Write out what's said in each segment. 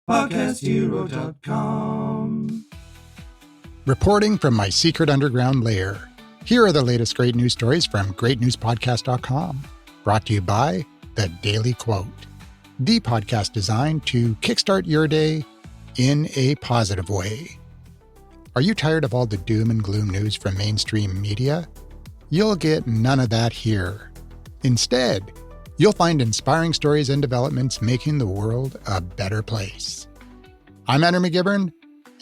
PodcastHero.com. Reporting from my secret underground lair, here are the latest great news stories from greatnewspodcast.com. Brought to you by The Daily Quote, the podcast designed to kickstart your day in a positive way. Are you tired of all the doom and gloom news from mainstream media? You'll get none of that here. Instead, you'll find inspiring stories and developments making the world a better place. I'm Andrew McGivern,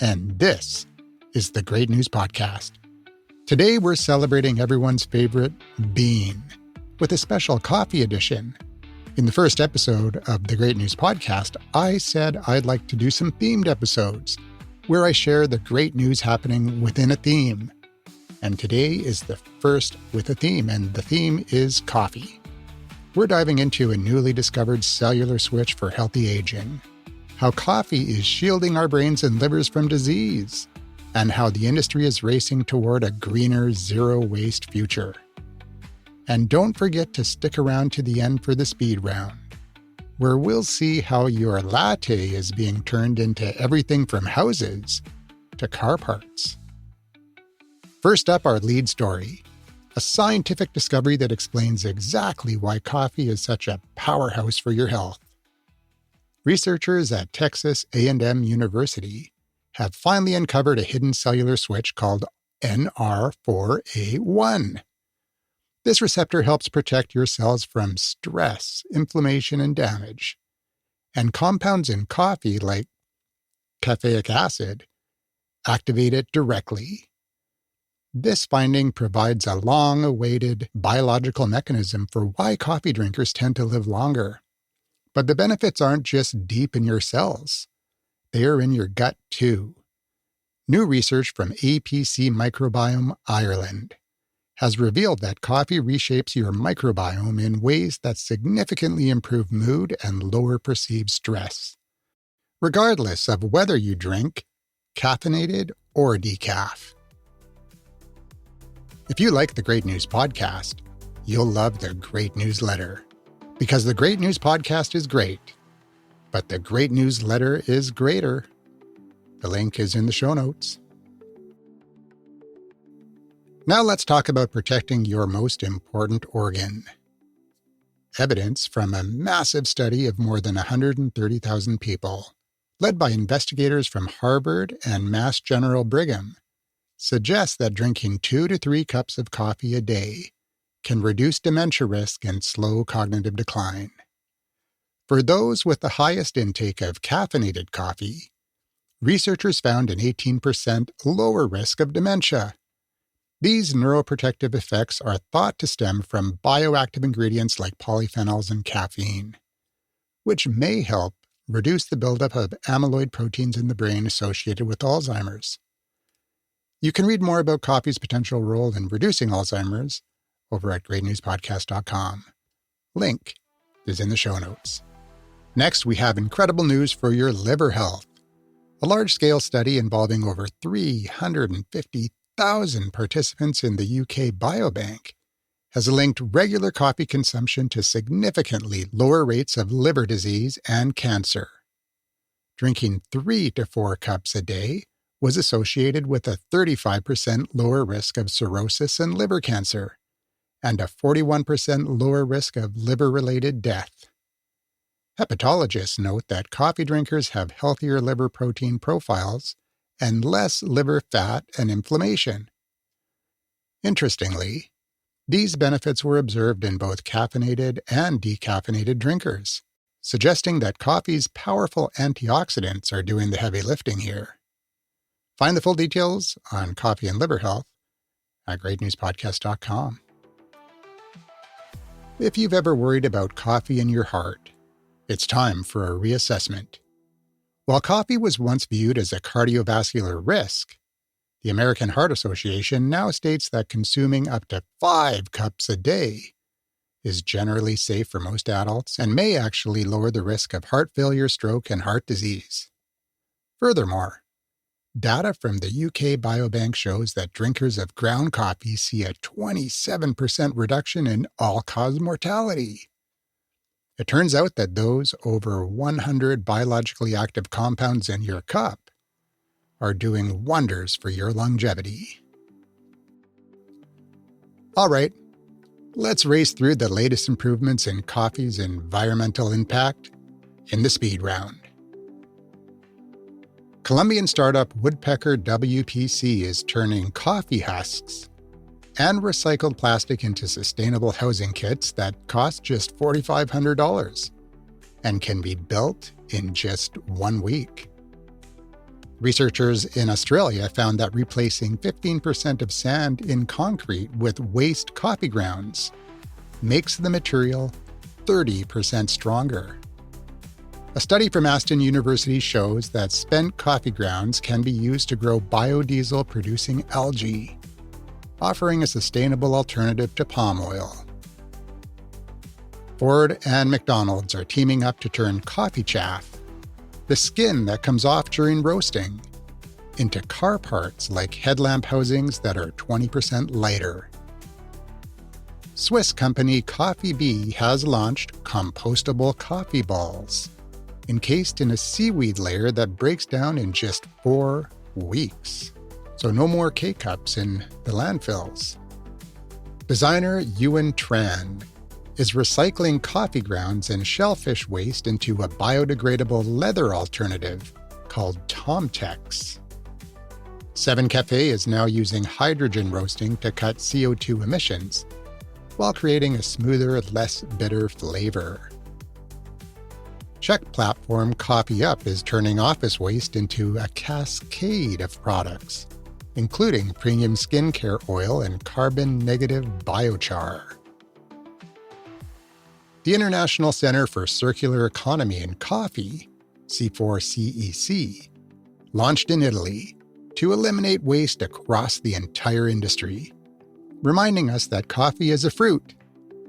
and this is the Great News Podcast. Today, we're celebrating everyone's favorite bean with a special coffee edition. In the first episode of the Great News Podcast, I said I'd like to do some themed episodes where I share the great news happening within a theme. And today is the first with a theme, and the theme is coffee. We're diving into a newly discovered cellular switch for healthy aging, how coffee is shielding our brains and livers from disease, and how the industry is racing toward a greener, zero-waste future. And don't forget to stick around to the end for the speed round, where we'll see how your latte is being turned into everything from houses to car parts. First up, our lead story, a scientific discovery that explains exactly why coffee is such a powerhouse for your health. Researchers at Texas A&M University have finally uncovered a hidden cellular switch called NR4A1. This receptor helps protect your cells from stress, inflammation, and damage. And compounds in coffee, like caffeinic acid, activate it directly. This finding provides a long-awaited biological mechanism for why coffee drinkers tend to live longer. But the benefits aren't just deep in your cells. They are in your gut, too. New research from APC Microbiome Ireland has revealed that coffee reshapes your microbiome in ways that significantly improve mood and lower perceived stress, regardless of whether you drink caffeinated or decaf. If you like the Great News Podcast, you'll love the Great Newsletter, because the Great News Podcast is great, but the Great Newsletter is greater. The link is in the show notes. Now let's talk about protecting your most important organ. Evidence from a massive study of more than 130,000 people, led by investigators from Harvard and Mass General Brigham, suggests that drinking 2 to 3 cups of coffee a day can reduce dementia risk and slow cognitive decline. For those with the highest intake of caffeinated coffee, researchers found an 18% lower risk of dementia. These neuroprotective effects are thought to stem from bioactive ingredients like polyphenols and caffeine, which may help reduce the buildup of amyloid proteins in the brain associated with Alzheimer's. You can read more about coffee's potential role in reducing Alzheimer's over at greatnewspodcast.com. Link is in the show notes. Next, we have incredible news for your liver health. A large-scale study involving over 350,000 participants in the UK Biobank has linked regular coffee consumption to significantly lower rates of liver disease and cancer. Drinking 3 to 4 cups a day was associated with a 35% lower risk of cirrhosis and liver cancer, and a 41% lower risk of liver-related death. Hepatologists note that coffee drinkers have healthier liver protein profiles and less liver fat and inflammation. Interestingly, these benefits were observed in both caffeinated and decaffeinated drinkers, suggesting that coffee's powerful antioxidants are doing the heavy lifting here. Find the full details on coffee and liver health at greatnewspodcast.com. If you've ever worried about coffee in your heart, it's time for a reassessment. While coffee was once viewed as a cardiovascular risk, the American Heart Association now states that consuming up to 5 cups a day is generally safe for most adults and may actually lower the risk of heart failure, stroke, and heart disease. Furthermore, data from the UK Biobank shows that drinkers of ground coffee see a 27% reduction in all-cause mortality. It turns out that those over 100 biologically active compounds in your cup are doing wonders for your longevity. All right, let's race through the latest improvements in coffee's environmental impact in the speed round. Colombian startup Woodpecker WPC is turning coffee husks and recycled plastic into sustainable housing kits that cost just $4,500 and can be built in just 1 week. Researchers in Australia found that replacing 15% of sand in concrete with waste coffee grounds makes the material 30% stronger. A study from Aston University shows that spent coffee grounds can be used to grow biodiesel-producing algae, offering a sustainable alternative to palm oil. Ford and McDonald's are teaming up to turn coffee chaff, the skin that comes off during roasting, into car parts like headlamp housings that are 20% lighter. Swiss company Coffee Bee has launched compostable coffee balls, encased in a seaweed layer that breaks down in just 4 weeks. So no more K-cups in the landfills. Designer Ewan Tran is recycling coffee grounds and shellfish waste into a biodegradable leather alternative called Tomtex. 7 Cafe is now using hydrogen roasting to cut CO2 emissions, while creating a smoother, less bitter flavor. Czech platform Coffee Up is turning office waste into a cascade of products, including premium skincare oil and carbon-negative biochar. The International Center for Circular Economy in Coffee, C4CEC, launched in Italy to eliminate waste across the entire industry, reminding us that coffee is a fruit,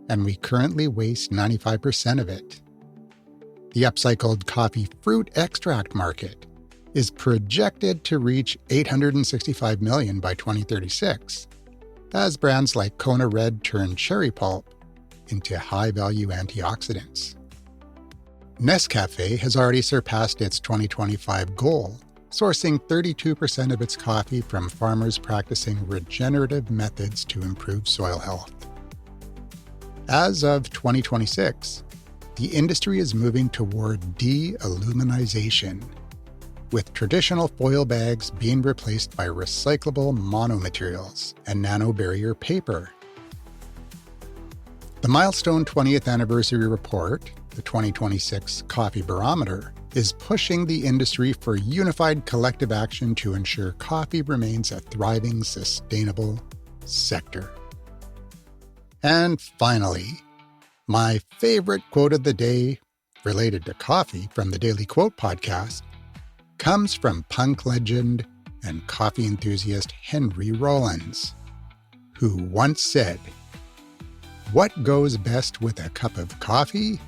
and we currently waste 95% of it. The upcycled coffee fruit extract market is projected to reach $865 million by 2036, as brands like Kona Red turn cherry pulp into high-value antioxidants. Nescafé has already surpassed its 2025 goal, sourcing 32% of its coffee from farmers practicing regenerative methods to improve soil health. As of 2026, the industry is moving toward de-aluminization, with traditional foil bags being replaced by recyclable monomaterials and nanobarrier paper. The milestone 20th anniversary report, the 2026 Coffee Barometer, is pushing the industry for unified collective action to ensure coffee remains a thriving, sustainable sector. And finally, my favorite quote of the day, related to coffee from the Daily Quote podcast, comes from punk legend and coffee enthusiast Henry Rollins, who once said, "What goes best with a cup of coffee?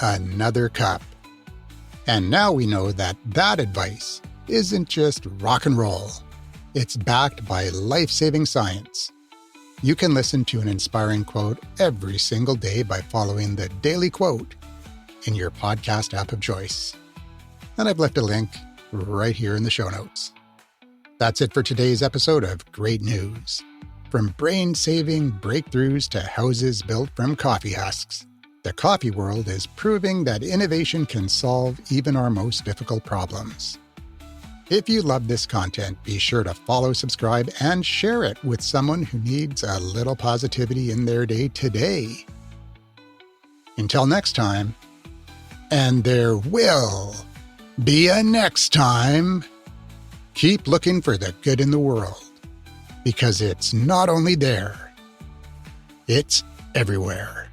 Another cup." And now we know that that advice isn't just rock and roll. It's backed by life-saving science. You can listen to an inspiring quote every single day by following the Daily Quote in your podcast app of choice. And I've left a link right here in the show notes. That's it for today's episode of Great News. From brain-saving breakthroughs to houses built from coffee husks, the coffee world is proving that innovation can solve even our most difficult problems. If you love this content, be sure to follow, subscribe, and share it with someone who needs a little positivity in their day today. Until next time, and there will be a next time, keep looking for the good in the world, because it's not only there, it's everywhere.